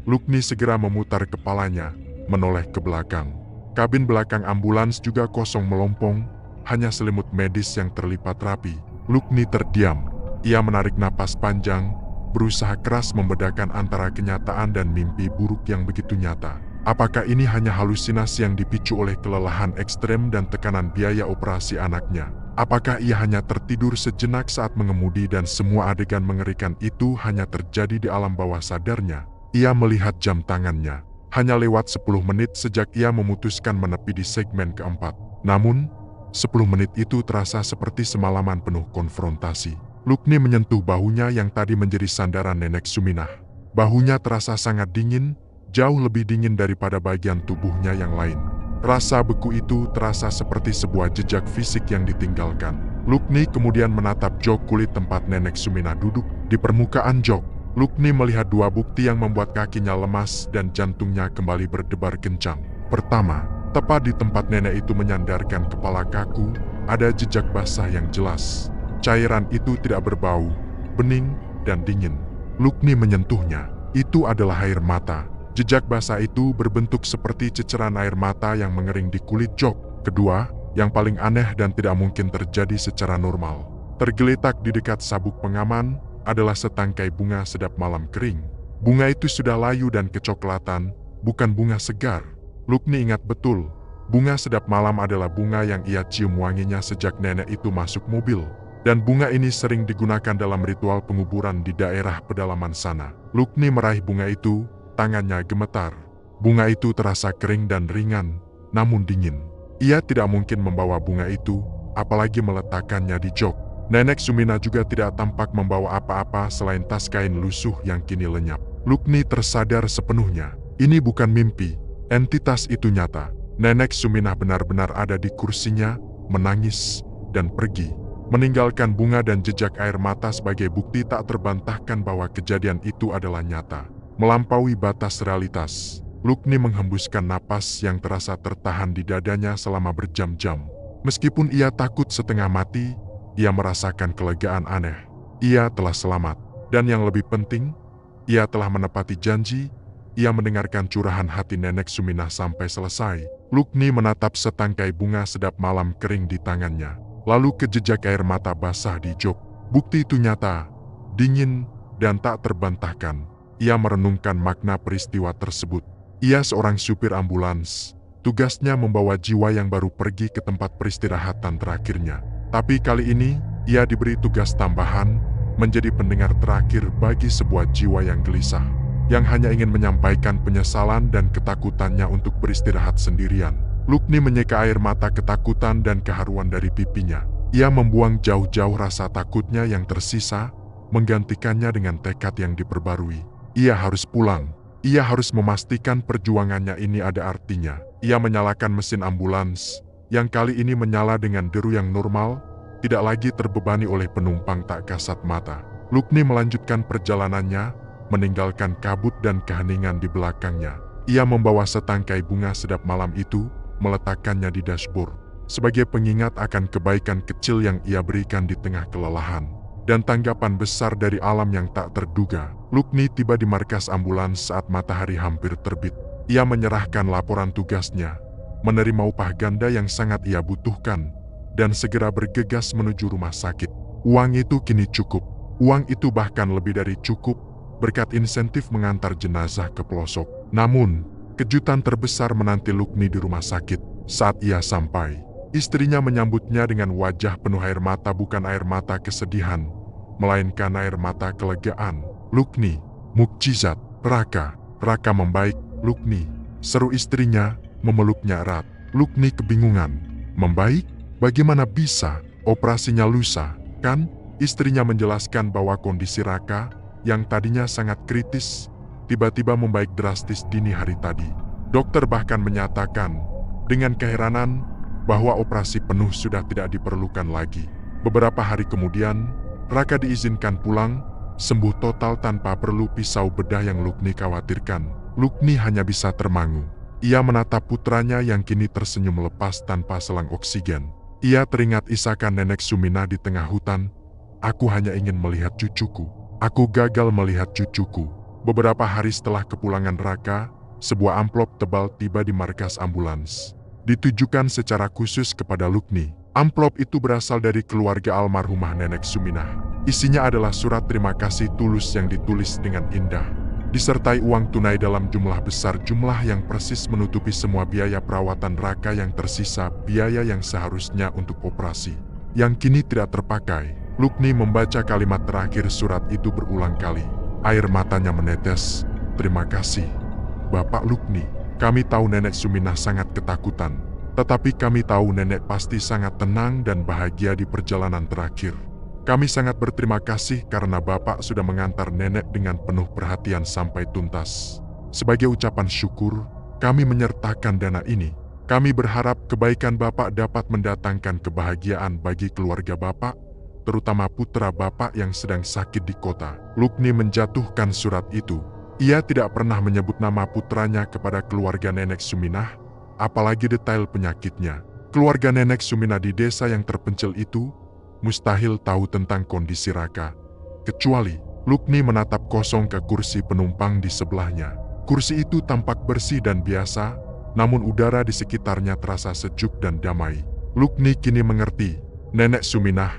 Lukni segera memutar kepalanya, menoleh ke belakang. Kabin belakang ambulans juga kosong melompong, hanya selimut medis yang terlipat rapi. Lukni terdiam. Ia menarik napas panjang, berusaha keras membedakan antara kenyataan dan mimpi buruk yang begitu nyata. Apakah ini hanya halusinasi yang dipicu oleh kelelahan ekstrem dan tekanan biaya operasi anaknya? Apakah ia hanya tertidur sejenak saat mengemudi dan semua adegan mengerikan itu hanya terjadi di alam bawah sadarnya? Ia melihat jam tangannya. Hanya lewat 10 menit sejak ia memutuskan menepi di segmen keempat. Namun, 10 menit itu terasa seperti semalaman penuh konfrontasi. Lukni menyentuh bahunya yang tadi menjadi sandaran Nenek Suminah. Bahunya terasa sangat dingin, jauh lebih dingin daripada bagian tubuhnya yang lain. Rasa beku itu terasa seperti sebuah jejak fisik yang ditinggalkan. Lukni kemudian menatap jok kulit tempat Nenek Suminah duduk. Di permukaan jok, Lukni melihat 2 bukti yang membuat kakinya lemas dan jantungnya kembali berdebar kencang. Pertama, tepat di tempat nenek itu menyandarkan kepala kaku, ada jejak basah yang jelas. Cairan itu tidak berbau, bening, dan dingin. Lukni menyentuhnya. Itu adalah air mata. Jejak basah itu berbentuk seperti ceceran air mata yang mengering di kulit jok. Kedua, yang paling aneh dan tidak mungkin terjadi secara normal, tergeletak di dekat sabuk pengaman, adalah setangkai bunga sedap malam kering. Bunga itu sudah layu dan kecoklatan, bukan bunga segar. Lukni ingat betul, bunga sedap malam adalah bunga yang ia cium wanginya sejak nenek itu masuk mobil. Dan bunga ini sering digunakan dalam ritual penguburan di daerah pedalaman sana. Lukni meraih bunga itu, tangannya gemetar. Bunga itu terasa kering dan ringan, namun dingin. Ia tidak mungkin membawa bunga itu, apalagi meletakkannya di jok. Nenek Suminah juga tidak tampak membawa apa-apa selain tas kain lusuh yang kini lenyap. Lukni tersadar sepenuhnya. Ini bukan mimpi, entitas itu nyata. Nenek Suminah benar-benar ada di kursinya, menangis, dan pergi. Meninggalkan bunga dan jejak air mata sebagai bukti tak terbantahkan bahwa kejadian itu adalah nyata. Melampaui batas realitas, Lukni menghembuskan napas yang terasa tertahan di dadanya selama berjam-jam. Meskipun ia takut setengah mati, ia merasakan kelegaan aneh. Ia telah selamat. Dan yang lebih penting, Ia telah menepati janji. Ia mendengarkan curahan hati Nenek Suminah sampai selesai. Lukni menatap setangkai bunga sedap malam kering di tangannya. Lalu ke jejak air mata basah di jok. Bukti itu nyata, dingin, dan tak terbantahkan. Ia merenungkan makna peristiwa tersebut. Ia seorang supir ambulans. Tugasnya membawa jiwa yang baru pergi ke tempat peristirahatan terakhirnya. Tapi kali ini, ia diberi tugas tambahan, menjadi pendengar terakhir bagi sebuah jiwa yang gelisah, yang hanya ingin menyampaikan penyesalan dan ketakutannya untuk beristirahat sendirian. Lukni menyeka air mata ketakutan dan keharuan dari pipinya. Ia membuang jauh-jauh rasa takutnya yang tersisa, menggantikannya dengan tekad yang diperbarui. Ia harus pulang. Ia harus memastikan perjuangannya ini ada artinya. Ia menyalakan mesin ambulans, yang kali ini menyala dengan deru yang normal, tidak lagi terbebani oleh penumpang tak kasat mata. Lukni melanjutkan perjalanannya, meninggalkan kabut dan keheningan di belakangnya. Ia membawa setangkai bunga sedap malam itu, meletakkannya di dashboard, sebagai pengingat akan kebaikan kecil yang ia berikan di tengah kelelahan, dan tanggapan besar dari alam yang tak terduga. Lukni tiba di markas ambulans saat matahari hampir terbit. Ia menyerahkan laporan tugasnya, menerima upah ganda yang sangat ia butuhkan, dan segera bergegas menuju rumah sakit. Uang itu kini cukup. Uang itu bahkan lebih dari cukup, berkat insentif mengantar jenazah ke pelosok. Namun, kejutan terbesar menanti Lukni di rumah sakit. Saat ia sampai, istrinya menyambutnya dengan wajah penuh air mata, bukan air mata kesedihan, melainkan air mata kelegaan. "Lukni, mukjizat, Raka membaik, Lukni," seru istrinya, memeluknya erat. Lukni kebingungan. "Membaik? Bagaimana bisa? Operasinya lusa, kan?" Istrinya menjelaskan bahwa kondisi Raka, yang tadinya sangat kritis, tiba-tiba membaik drastis dini hari tadi. Dokter bahkan menyatakan, dengan keheranan, bahwa operasi penuh sudah tidak diperlukan lagi. Beberapa hari kemudian, Raka diizinkan pulang, sembuh total tanpa perlu pisau bedah yang Lukni khawatirkan. Lukni hanya bisa termangu. Ia menatap putranya yang kini tersenyum lepas tanpa selang oksigen. Ia teringat isakan Nenek Suminah di tengah hutan, "Aku hanya ingin melihat cucuku. Aku gagal melihat cucuku." Beberapa hari setelah kepulangan Raka, sebuah amplop tebal tiba di markas ambulans. Ditujukan secara khusus kepada Lukni. Amplop itu berasal dari keluarga almarhumah Nenek Suminah. Isinya adalah surat terima kasih tulus yang ditulis dengan indah, disertai uang tunai dalam jumlah besar, jumlah yang persis menutupi semua biaya perawatan Raka yang tersisa, biaya yang seharusnya untuk operasi, yang kini tidak terpakai. Lukni membaca kalimat terakhir surat itu berulang kali. Air matanya menetes. "Terima kasih, Bapak Lukni. Kami tahu Nenek Suminah sangat ketakutan, tetapi kami tahu Nenek pasti sangat tenang dan bahagia di perjalanan terakhir. Kami sangat berterima kasih karena Bapak sudah mengantar Nenek dengan penuh perhatian sampai tuntas. Sebagai ucapan syukur, kami menyertakan dana ini. Kami berharap kebaikan Bapak dapat mendatangkan kebahagiaan bagi keluarga Bapak, terutama putra Bapak yang sedang sakit di kota." Lukni menjatuhkan surat itu. Ia tidak pernah menyebut nama putranya kepada keluarga Nenek Suminah, apalagi detail penyakitnya. Keluarga Nenek Suminah di desa yang terpencil itu mustahil tahu tentang kondisi Raka, kecuali Lukni menatap kosong ke kursi penumpang di sebelahnya. Kursi itu tampak bersih dan biasa, namun udara di sekitarnya terasa sejuk dan damai. Lukni kini mengerti, Nenek Suminah,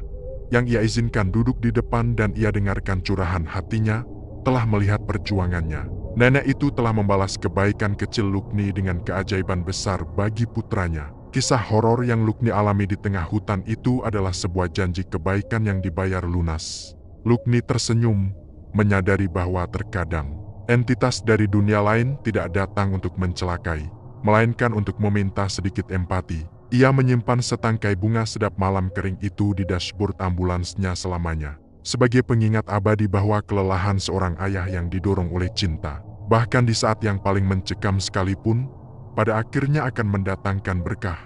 yang ia izinkan duduk di depan dan ia dengarkan curahan hatinya, telah melihat perjuangannya. Nenek itu telah membalas kebaikan kecil Lukni dengan keajaiban besar bagi putranya. Kisah horor yang Lukni alami di tengah hutan itu adalah sebuah janji kebaikan yang dibayar lunas. Lukni tersenyum, menyadari bahwa terkadang entitas dari dunia lain tidak datang untuk mencelakai, melainkan untuk meminta sedikit empati. Ia menyimpan setangkai bunga sedap malam kering itu di dashboard ambulansnya selamanya, sebagai pengingat abadi bahwa kelelahan seorang ayah yang didorong oleh cinta, bahkan di saat yang paling mencekam sekalipun, pada akhirnya akan mendatangkan berkah.